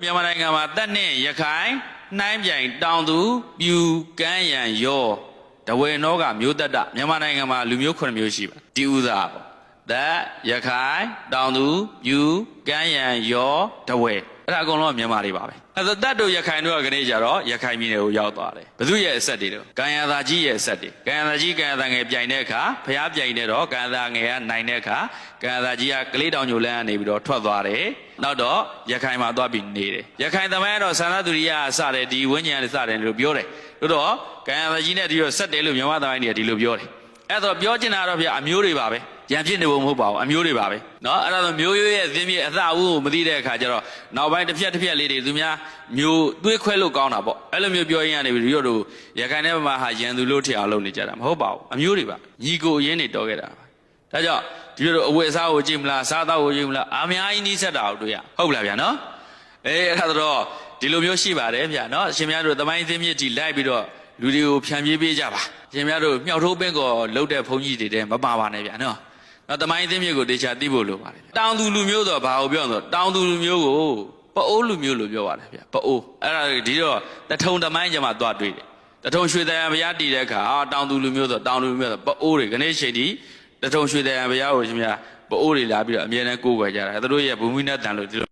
မြန်မာနိုင်ငံမှာတက်နှင့်ရခိုင်နှိုင်းပြိုင်တောင်သူပြူကမ်းရန်ရောတဝေနောကမျိုးတက်တာမြန်မာနိုင်ငံမှာလူမျိုး9မျိုးရှိပါဒီဥစားပေါ့တက်ရခိုင်တောင်သူပြူကမ်းရန်ရောတဝေအဲ့ဒါအကုန်လုံးမြန်မာတွေပါပဲအဲ့ဒါတက်တို့ရခိုင်တို့ကကနေကြတော့ရခိုင်ပြည်နယ်ကိုရောက်သွားတယ်ဘသူရဲ့အဆက်တွေတော့ကံရသာကြီးရဲ့အဆက်တွေကံရသာကြီးကံရသာငယ်ပြိုင်တဲ့အခါဖျားပြိုင်တဲ့တော့ကံရသာငယ်ကနိုင်တဲ့အခါကံရသာကြီးကကလေးတောင်ညိုလန်းကနေပြီးတော့ထွက်သွားတယ်နောက်တော့ရခိုင်မှာသွားပြီးနေတယ်ရခိုင်သမိုင်းတော့ဆန္ဒသူရိယစတယ်ဒီဝိညာဉ်နဲ့စတယ်လို့ပြောတယ်တို့တော့ကံရသာကြီးနဲ့ဒီတော့ဆက်တယ်လို့မြန်မာသမိုင်းတွေကဒီလိုပြောတယ်အဲ့တော့ပြောချင်တာတော့ဗျအမျိုးတွေပါပဲရံဖြစ်နေဖို့မဟုတ်ပါဘူးအမျိုးတွေပါပဲเนาะအဲ့ဒါဆိုမျိုးရိုးရဲ့သင်းမြေအသအဦးကိုမသိတဲ့အခါကျတော့နောက်ပိုင်းတစ်ဖြက်လေးတွေသူများမျိုးတွေးခွဲလို့ကောင်းတာပေါ့အဲ့လိုမျိုးပြောရင်းကနေပြီးတို့တို့ရခိုင်နဲ့မှာဟာရန်သူလို့ထင်အောင်လုပ်နေကြတာမဟုတ်ပါဘူးအမျိုးတွေပါညီကိုအရင်နေတော်ခဲ့တာဒါကြောင့်ဒီလိုအဝတ်အစားကိုကြည့်မလားစားသောက်ကိုကြည့်မလားအများကြီးနှီးဆက်တာကိုတွေ့ရဟုတ်လားဗျာနော်အဲ့ဒါတော့ဒီလိုမျိုးရှိပါတယ်ဗျာနော်ရှင်များတို့သမိုင်းသင်းမြေတီလိုက်ပြီးတော့လူတွေကိုဖြန့်ပြေးပေးကြပါရှင်များတို့မြောက်ထိုးပင်းကောလှုပ်တဲ့ဘုန်းကြီးတွေတဲမပါပါနဲ့ဗျာနော်နောက်သမိုင်းသင်းမြေကိုတေချာသိဖို့လိုပါတယ်တောင်သူလူမျိုးဆိုဘာကိုပြောဆိုတောင်သူလူမျိုးကိုပအိုးလူမျိုးလို့ပြောပါတယ်ဗျာပအိုးအဲ့ဒါဒီတော့တထုံသမိုင်းကျမှသွားတွေ့တယ်တထုံရွှေတရားဘုရားတည်တဲ့အခါတောင်သူလူမျိုးဆိုတောင်သူလူမျိုးဆိုပအိုးတွေခနေ့ချိန်ဒီတထုံရွှေတရားဘုရားကိုရှင်များပအိုးတွေလာပြီးတော့အမြဲတမ်းကိုးကွယ်ကြတာသူတို့ရဲ့ဘူမိနဲ့တန်လို့ဒီလို